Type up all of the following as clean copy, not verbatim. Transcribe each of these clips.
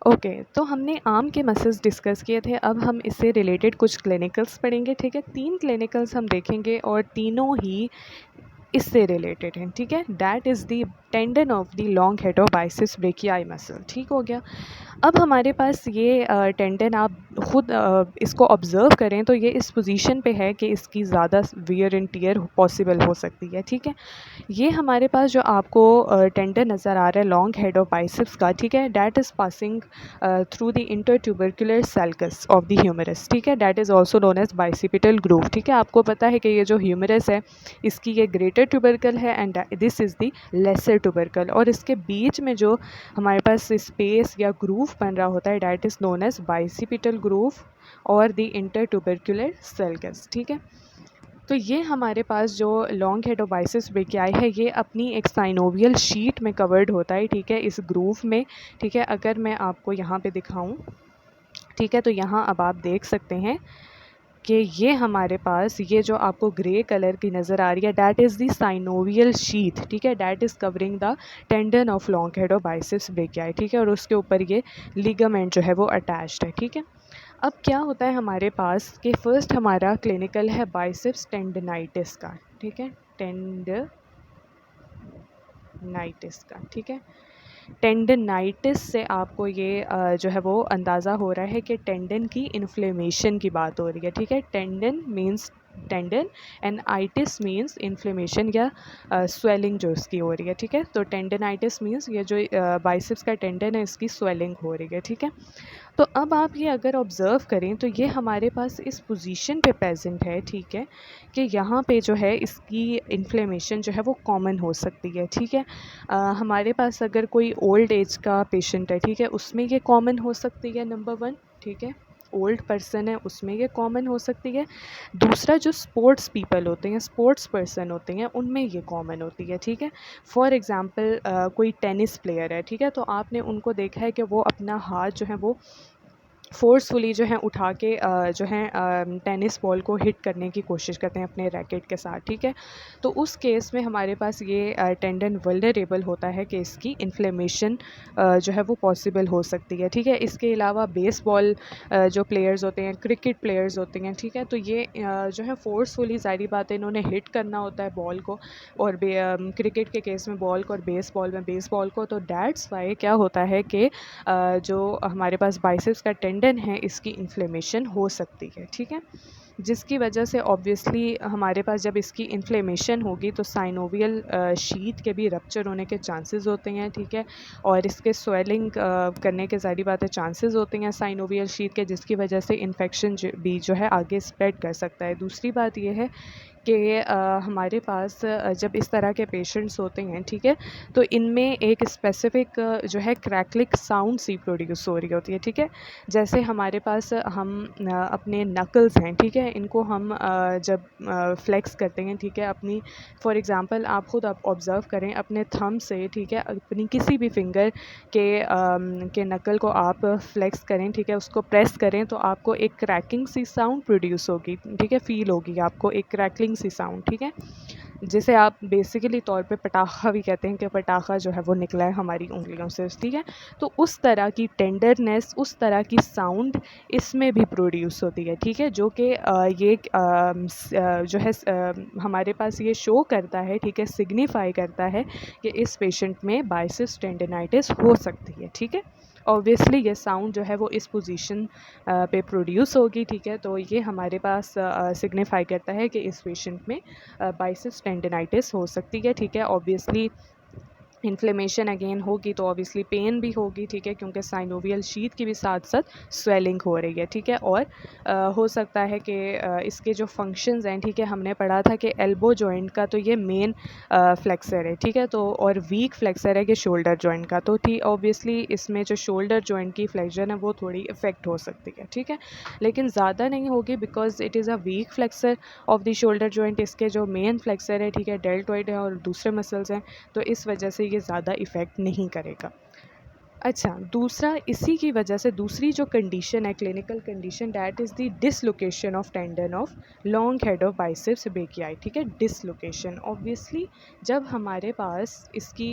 Okay, तो हमने arm के मसल्स डिस्कस किए थे। अब हम इससे रिलेटेड कुछ क्लिनिकल्स पढ़ेंगे, ठीक है। 3 क्लिनिकल्स हम देखेंगे और तीनों ही इससे रिलेटेड हैं, ठीक है। That is the tendon of the long head of biceps brachii muscle, ठीक हो गया। अब हमारे पास ये टेंडन, आप खुद इसको ऑब्ज़र्व करें तो ये इस पोजीशन पे है कि इसकी ज़्यादा वियर एंड टियर पॉसिबल हो सकती है, ठीक है। ये हमारे पास जो आपको टेंडन नज़र आ रहा है लॉन्ग हेड ऑफ बाइसेप्स का, ठीक है, that is passing through the intertubercular sulcus of the humerus, ठीक है। That is also known as bicipital groove, ठीक है। आपको पता है कि ये जो ह्यूमरस है इसकी ये ग्रेटर ट्यूबरकल है and this is the lesser tubercle, और इसके बीच में जो हमारे पास स्पेस या ग्रूव बन रहा होता है that is known as bicipital groove और द इंटरट्यूबरकुलर सल्कस, ठीक है। तो ये हमारे पास जो long head of biceps brachii है ये अपनी एक साइनोवियल शीट में कवर्ड होता है, ठीक है, इस ग्रूव में, ठीक है। अगर मैं आपको यहाँ पे दिखाऊं, ठीक है, तो यहाँ अब आप देख सकते हैं कि ये हमारे पास ये जो आपको ग्रे कलर की नज़र आ रही है that is the synovial sheath, ठीक है। That is covering the tendon of long head of biceps brachii, ठीक है, और उसके ऊपर ये लिगामेंट जो है वो अटैच्ड है, ठीक है। अब क्या होता है हमारे पास कि फ़र्स्ट हमारा क्लिनिकल है बाइसेप्स टेंडनाइटिस का, ठीक है, टेंडनाइटिस का, ठीक है। टेंडनाइटिस से आपको ये जो है वो अंदाज़ा हो रहा है कि टेंडन की इन्फ्लेमेशन की बात हो रही है, ठीक है। Tendon means tendon and itis means inflammation या स्वेलिंग जो इसकी हो रही है, ठीक है। तो टेंडनाइटिस मींस ये जो बाइसेप्स का टेंडन है इसकी स्वेलिंग हो रही है, ठीक है। तो अब आप ये अगर ऑब्ज़र्व करें तो ये हमारे पास इस पोजीशन पे प्रेजेंट है, ठीक है, कि यहाँ पे जो है इसकी इन्फ्लेमेशन जो है वो कॉमन हो सकती है, ठीक है। हमारे पास अगर कोई ओल्ड एज का पेशेंट है, ठीक है, उसमें ये कॉमन हो सकती है, नंबर 1, ठीक है। ओल्ड पर्सन है उसमें ये कॉमन हो सकती है। दूसरा, जो स्पोर्ट्स पीपल होते हैं, स्पोर्ट्स पर्सन होते हैं, उनमें ये कॉमन होती है, ठीक है। फॉर एग्ज़ाम्पल कोई टेनिस प्लेयर है, ठीक है, तो आपने उनको देखा है कि वो अपना हाथ जो है वो फ़ोर्सफुली जो है उठा के जो है टेनिस बॉल को हिट करने की कोशिश करते हैं अपने रैकेट के साथ, ठीक है। तो उस केस में हमारे पास ये टेंडन वल्नरेबल होता है कि इसकी इन्फ्लेमेशन जो है वो पॉसिबल हो सकती है, ठीक है। इसके अलावा बेसबॉल जो प्लेयर्स होते हैं, क्रिकेट प्लेयर्स होते हैं, ठीक है, तो ये जो है फ़ोर्सफुली, ज़ाहिर बात है, इन्होंने हिट करना होता है बॉल को, और क्रिकेट के केस में बॉल को और बेसबॉल में बेसबॉल को। तो दैट्स वाई क्या होता है कि जो हमारे पास बाइसेप्स का टेंडन है इसकी इन्फ्लेमेशन हो सकती है, ठीक है। जिसकी वजह से ऑब्वियसली हमारे पास जब इसकी इन्फ्लेमेशन होगी तो साइनोवियल शीथ के भी रप्चर होने के चांसेस होते हैं, ठीक है, और इसके स्वेलिंग करने के ज़ाहिर बात है चांसेस होते हैं साइनोवियल शीथ के, जिसकी वजह से इन्फेक्शन भी जो है आगे स्प्रेड कर सकता है। दूसरी बात यह है कि हमारे पास जब इस तरह के पेशेंट्स होते हैं, ठीक है, तो इनमें एक स्पेसिफ़िक जो है क्रैकलिक साउंड सी प्रोड्यूस हो रही होती है, ठीक है। जैसे हमारे पास हम अपने नकल्स हैं, ठीक है, इनको हम जब फ्लेक्स करते हैं, ठीक है, अपनी फॉर एग्ज़ाम्पल आप खुद आप ऑब्ज़र्व करें अपने थंब से, ठीक है, अपनी किसी भी फिंगर के नकल को आप फ्लेक्स करें, ठीक है, उसको प्रेस करें तो आपको एक क्रैकिंग सी साउंड प्रोड्यूस होगी, ठीक है, फ़ील होगी आपको एक क्रैकलिंग सी साउंड, ठीक है, जिसे आप बेसिकली तौर पे पटाखा भी कहते हैं कि पटाखा जो है वो निकला है हमारी उंगलियों से, ठीक है। तो उस तरह की टेंडरनेस, उस तरह की साउंड इसमें भी प्रोड्यूस होती है, ठीक है, जो कि ये जो है हमारे पास ये शो करता है, ठीक है, सिग्निफाई करता है कि इस पेशेंट में बाइसेप्स टेंडनाइटिस हो सकती है, ठीक है। ऑब्वियसली ये साउंड जो है वो इस पोजीशन पे प्रोड्यूस होगी, ठीक है, तो ये हमारे पास सिग्निफाई करता है कि इस पेशेंट में बाइसेप्स टेंडनाइटिस हो सकती है, ठीक है। ऑब्वियसली इन्फ्लेमेशन अगेन होगी तो ऑब्वियसली पेन भी होगी, ठीक है, क्योंकि साइनोवियल शीथ की भी साथ साथ स्वेलिंग हो रही है, ठीक है। और हो सकता है कि इसके जो फंक्शंस हैं, ठीक है, हमने पढ़ा था कि एल्बो जॉइंट का तो ये मेन फ्लेक्सर है, ठीक है, तो और वीक फ्लेक्सर है कि शोल्डर जॉइंट का, तो ठीक ऑब्वियसली इसमें जो शोल्डर जॉइंट की फ्लेक्शन है वो थोड़ी इफेक्ट हो सकती है, ठीक है, लेकिन ज़्यादा नहीं होगी because it is a weak flexor of the shoulder joint. इसके जो मेन फ्लेक्सर है, ठीक है, डेल्टॉइड है और दूसरे मसल्स हैं, तो इस वजह से ये ज़्यादा इफ़ेक्ट नहीं करेगा। अच्छा, दूसरा इसी की वजह से दूसरी जो कंडीशन है clinical condition that is the dislocation of tendon of long head of biceps brachii, ठीक है। डिसलोकेशन ऑब्वियसली जब हमारे पास इसकी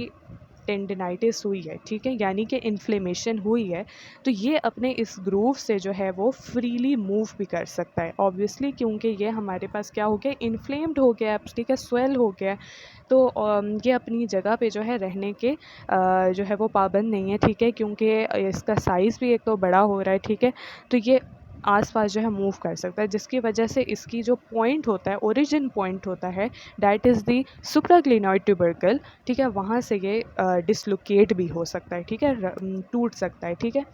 टेंडिनाइटिस हुई है, ठीक है, यानी कि इन्फ्लेमेशन हुई है, तो ये अपने इस ग्रूव से जो है वो फ्रीली मूव भी कर सकता है ऑब्वियसली, क्योंकि ये हमारे पास क्या हो गया, इन्फ्लेम्ड हो गया, ठीक है, स्वेल हो गया। तो ये अपनी जगह पे जो है रहने के जो है वो पाबंद नहीं है, ठीक है, क्योंकि इसका साइज़ भी एक तो बड़ा हो रहा है, ठीक है, तो ये आसपास जो है मूव कर सकता है, जिसकी वजह से इसकी जो पॉइंट होता है, ओरिजिन पॉइंट होता है, डैट इज़ दी सुप्राक्लिनॉइड ट्यूबरकल, ठीक है, वहाँ से ये डिसलोकेट भी हो सकता है, ठीक है, टूट सकता है, ठीक है,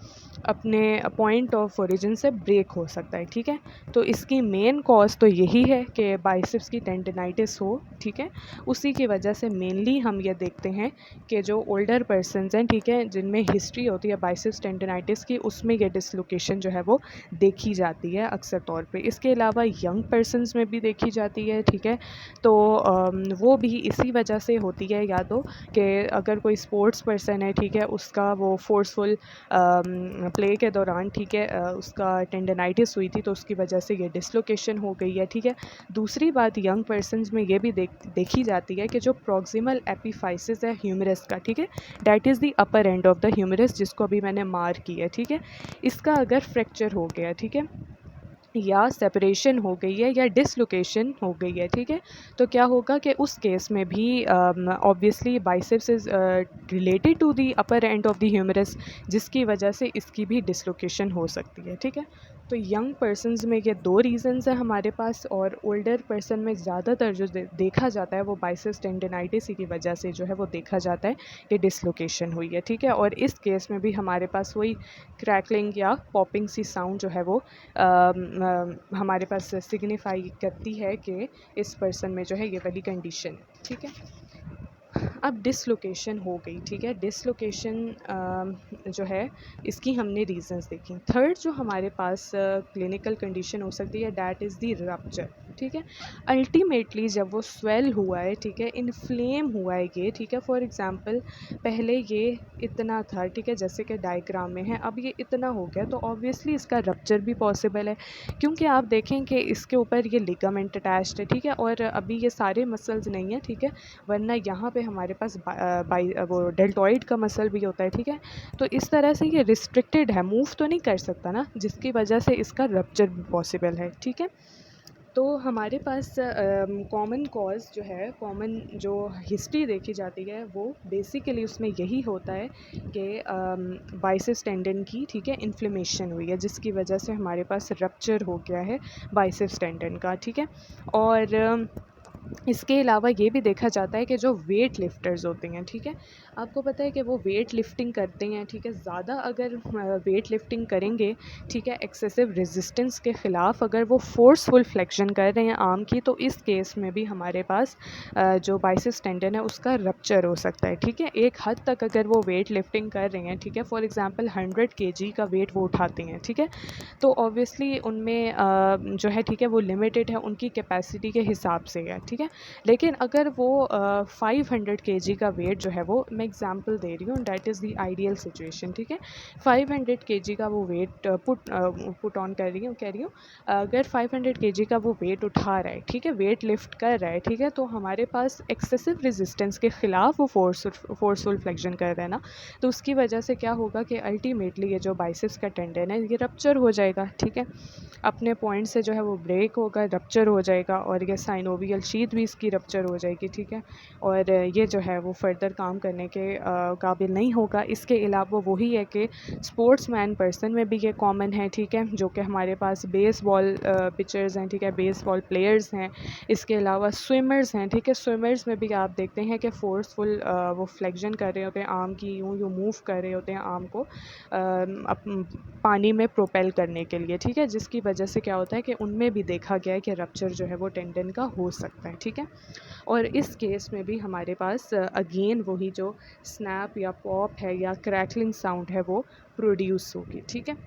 अपने पॉइंट ऑफ ओरिजिन से ब्रेक हो सकता है, ठीक है। तो इसकी मेन कॉज तो यही है कि बाइसेप्स की टेंडिनाइटिस हो, ठीक है, उसी की वजह से मेनली हम ये देखते हैं कि जो ओल्डर पर्सनस हैं, ठीक है, जिनमें हिस्ट्री होती है बाइसेप्स टेंडिनाइटिस की, उसमें ये डिसलोकेशन जो है वो देखी जाती है अक्सर तौर पे। इसके अलावा यंग पर्सनस में भी देखी जाती है, ठीक है, तो वो भी इसी वजह से होती है, या तो कि अगर कोई स्पोर्ट्स पर्सन है, ठीक है, उसका वो फोर्सफुल प्ले के दौरान, ठीक है, उसका टेंडनाइटिस हुई थी, तो उसकी वजह से ये डिसलोकेशन हो गई है, ठीक है। दूसरी बात यंग पर्सनस में ये भी देखी जाती है कि जो प्रॉक्सिमल एपिफाइसिस है ह्यूमरस का, ठीक है, that is the upper end of the humerus, जिसको अभी मैंने मार्क किया है, ठीक है, इसका अगर फ्रैक्चर हो गया, ठीक है, या सेपरेशन हो गई है या डिसलोकेशन हो गई है, ठीक है, तो क्या होगा कि उस केस में भी obviously biceps is related to the upper end of the humerus, जिसकी वजह से इसकी भी डिसलोकेशन हो सकती है, ठीक है। तो यंग पर्सनस में ये दो रीज़न्स हैं हमारे पास, और ओल्डर पर्सन में ज़्यादातर जो देखा जाता है वो बाइसेप्स टेंडिनाइटिस की वजह से जो है वो देखा जाता है कि डिसलोकेशन हुई है, ठीक है। और इस केस में भी हमारे पास वही क्रैकलिंग या पॉपिंग सी साउंड जो है वो हमारे पास सिग्निफाई करती है कि इस पर्सन में जो है ये वाली कंडीशन है, ठीक है। अब डिसलोकेशन हो गई, ठीक है, डिसलोकेशन जो है इसकी हमने रीजंस देखी। थर्ड जो हमारे पास क्लिनिकल कंडीशन हो सकती है, डैट इज़ दी रप्चर, ठीक है। अल्टीमेटली जब वो स्वेल हुआ है, ठीक है, इन्फ्लेम हुआ है ये, ठीक है, फॉर एग्जांपल पहले ये इतना था, ठीक है, जैसे कि डायग्राम में है, अब ये इतना हो गया, तो ऑब्वियसली इसका रप्चर भी पॉसिबल है, क्योंकि आप देखें कि इसके ऊपर ये लिगामेंट अटैच्ड है, ठीक है, और अभी ये सारे मसल्स नहीं है, ठीक है, वरना यहाँ पे हमारे पास वो डेल्टॉइड का मसल भी होता है, ठीक है। तो इस तरह से ये रिस्ट्रिक्टेड है, मूव तो नहीं कर सकता ना, जिसकी वजह से इसका रप्चर भी पॉसिबल है, ठीक है। तो हमारे पास कॉमन कॉज जो है, कॉमन जो हिस्ट्री देखी जाती है, वो बेसिकली उसमें यही होता है कि बाइसेप्स टेंडन की, ठीक है, इन्फ्लेमेशन हुई है, जिसकी वजह से हमारे पास रप्चर हो गया है बाइसेप्स टेंडन का, ठीक है। और इसके अलावा ये भी देखा जाता है कि जो वेट लिफ्टर्स होते हैं, ठीक है, आपको पता है कि वो वेट लिफ्टिंग करते हैं, ठीक है, ज़्यादा अगर वेट लिफ्टिंग करेंगे, ठीक है, एक्सेसिव रेजिस्टेंस के ख़िलाफ़ अगर वो फोर्सफुल फ्लेक्शन कर रहे हैं आर्म की, तो इस केस में भी हमारे पास जो बाइसेप्स टेंडन है उसका रप्चर हो सकता है, ठीक है। एक हद तक अगर वो वेट लिफ्टिंग कर रहे हैं, ठीक है, फॉर एग्ज़ाम्पल 100 kg का वेट वो उठाते हैं, ठीक है, तो ऑब्वियसली उनमें जो है, ठीक है, वो लिमिटेड है उनकी कैपेसिटी के हिसाब से है, ठीक है। लेकिन अगर वो 500 kg का वेट जो है वो, मैं एग्जांपल दे रही हूँ, that is the ideal situation, ठीक है, 500 kg का वो वेट पुट ऑन कर रही हूँ, अगर 500 kg का वो वेट उठा रहा है, ठीक है, वेट लिफ्ट कर रहा है, ठीक है, तो हमारे पास एक्सेसिव रेजिस्टेंस के ख़िलाफ़ वो फोर्सफुल फ्लेक्शन कर रहा है ना, तो उसकी वजह से क्या होगा कि अल्टीमेटली ये जो बाइसेप्स का टेंडन है ये रप्चर हो जाएगा, ठीक है, अपने पॉइंट से जो है वो ब्रेक होगा, रप्चर हो जाएगा, और ये साइनोवियल शीथ भी इसकी रप्चर हो जाएगी, ठीक है, और ये जो है वो फर्दर काम करने के काबिल नहीं होगा। इसके अलावा वही है कि स्पोर्ट्स मैन पर्सन में भी ये कॉमन है, ठीक है, जो कि हमारे पास बेसबॉल पिचर्स हैं, ठीक है, बेसबॉल प्लेयर्स हैं, इसके अलावा स्विमर्स हैं, ठीक है, स्विमर्स में भी आप देखते हैं कि फोर्सफुल वो फ्लेक्शन कर रहे होते हैं आर्म की, यूँ मूव कर रहे होते हैं आर्म को पानी में प्रोपेल करने के लिए, ठीक है, जिसकी वजह से क्या होता है कि उनमें भी देखा गया है कि रप्चर जो है वो टेंडन का हो सकता है, ठीक है। और इस केस में भी हमारे पास अगेन वही जो स्नैप या पॉप है या क्रैकलिंग साउंड है वो प्रोड्यूस होगी, ठीक है।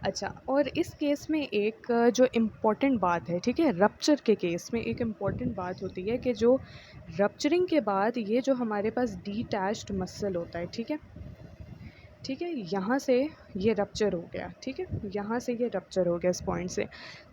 अच्छा, और इस केस में एक जो इम्पॉर्टेंट बात है, ठीक है, रप्चर के केस में एक इम्पॉर्टेंट बात होती है कि जो रप्चरिंग के बाद ये जो हमारे पास डिटैच्ड मसल होता है, ठीक है, ठीक है, यहाँ से ये रप्चर हो गया, ठीक है, यहाँ से ये रप्चर हो गया इस पॉइंट से।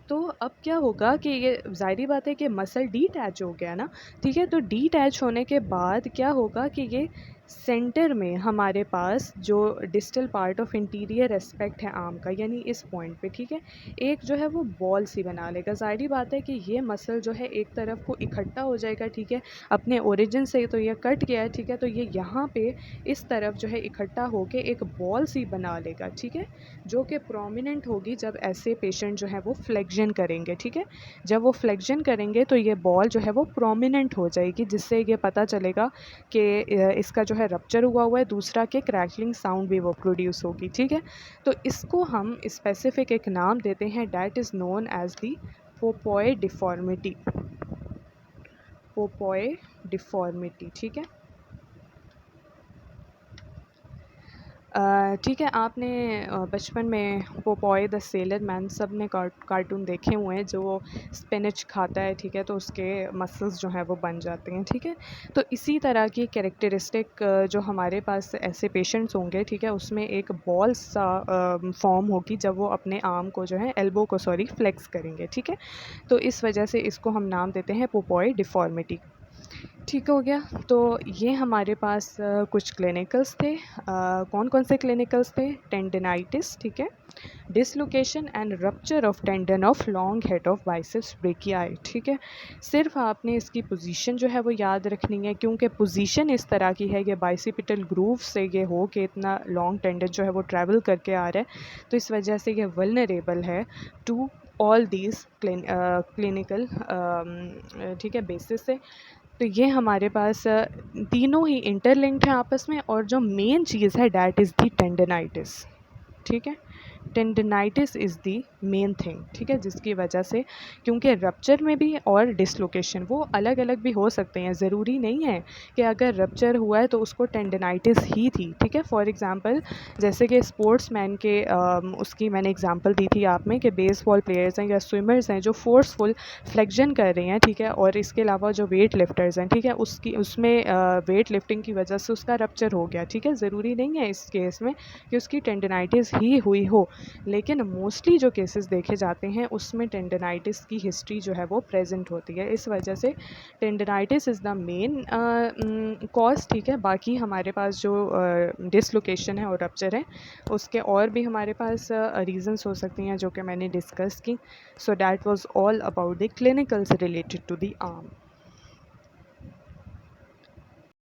तो अब क्या होगा कि ये ज़ाहिर बात है कि मसल डीटैच हो गया ना, ठीक है। तो डीटैच होने के बाद क्या होगा कि ये सेंटर में हमारे पास जो distal part of interior aspect है आर्म का, यानी इस पॉइंट पे, ठीक है, एक जो है वो बॉल सी बना लेगा। ज़ाहिर बात है कि ये मसल जो है एक तरफ को इकट्ठा हो जाएगा, ठीक है, अपने ओरिजिन से तो ये कट गया है, ठीक है, तो ये यहाँ पे इस तरफ जो है इकट्ठा होके एक बॉल सी बना लेगा, ठीक है, जो कि प्रोमिनेंट होगी जब ऐसे पेशेंट जो है वो फ्लेक्शन करेंगे, ठीक है। जब वो फ्लेक्शन करेंगे तो ये बॉल जो है वो प्रोमिनेंट हो जाएगी, जिससे ये पता चलेगा कि इसका जो है रप्चर हुआ है। दूसरा कि क्रैकलिंग साउंड भी वो प्रोड्यूस होगी, ठीक है। तो इसको हम स्पेसिफिक एक नाम देते हैं, that is known as the Popeye deformity, Popeye deformity, ठीक है। ठीक है, आपने बचपन में पोपॉय द सेलर मैन सब ने कार्टून देखे हुए हैं, जो वो स्पिनच खाता है, ठीक है, तो उसके मसल्स जो हैं वो बन जाते हैं, ठीक है। तो इसी तरह की कैरेक्टरिस्टिक जो हमारे पास ऐसे पेशेंट्स होंगे, ठीक है, उसमें एक बॉल सा फॉर्म होगी जब वो अपने आर्म को जो है एल्बो को फ्लेक्स करेंगे, ठीक है। तो इस वजह से इसको हम नाम देते हैं पोपॉय डिफॉर्मिटी। ठीक हो गया। तो ये हमारे पास कुछ क्लिनिकल्स थे। कौन कौन से क्लिनिकल्स थे? टेंडनाइटिस, ठीक है, dislocation and rupture of tendon of long head of biceps brachii, ठीक है। सिर्फ आपने इसकी पोजीशन जो है वो याद रखनी है, क्योंकि पोजीशन इस तरह की है कि बाइसिपिटल ग्रूव से ये हो कि इतना लॉन्ग टेंडन जो है वो ट्रैवल करके आ रहा है, तो इस वजह से ये वल्नरेबल है टू ऑल दीज क्लिनिकल, ठीक है, बेसिस से। तो ये हमारे पास तीनों ही इंटरलिंक्ड हैं आपस में, और जो मेन चीज़ है डैट इज़ दी टेंडनाइटिस, ठीक है। Tendinitis is the main thing, ठीक है, जिसकी वजह से, क्योंकि रप्चर में भी और डिसलोकेशन वो अलग अलग भी हो सकते हैं, ज़रूरी नहीं है कि अगर रप्चर हुआ है तो उसको टेंडनाइटिस ही थी, ठीक है। फॉर एग्ज़ाम्पल जैसे कि स्पोर्ट्स मैन के उसकी मैंने एग्ज़ाम्पल दी थी आप में कि बेसबॉल प्लेयर्स हैं या स्विमर्स हैं जो फोर्सफुल फ्लेक्शन कर रहे हैं, ठीक है, और इसके अलावा जो वेट लिफ्टर्स हैं, ठीक है, उसमें वेट लिफ्टिंग की वजह से उसका रप्चर हो गया, ठीक है। ज़रूरी नहीं है इस केस में कि उसकी टेंडनाइटिस ही हुई हो, लेकिन मोस्टली जो केसेस देखे जाते हैं उसमें टेंडनाइटिस की हिस्ट्री जो है वो प्रेजेंट होती है। इस वजह से tendinitis is the main cause, ठीक है। बाकी हमारे पास जो डिसलोकेशन है और रप्चर है, उसके और भी हमारे पास रीजंस हो सकती हैं जो कि मैंने डिस्कस की। So that was all about the clinicals related to the arm.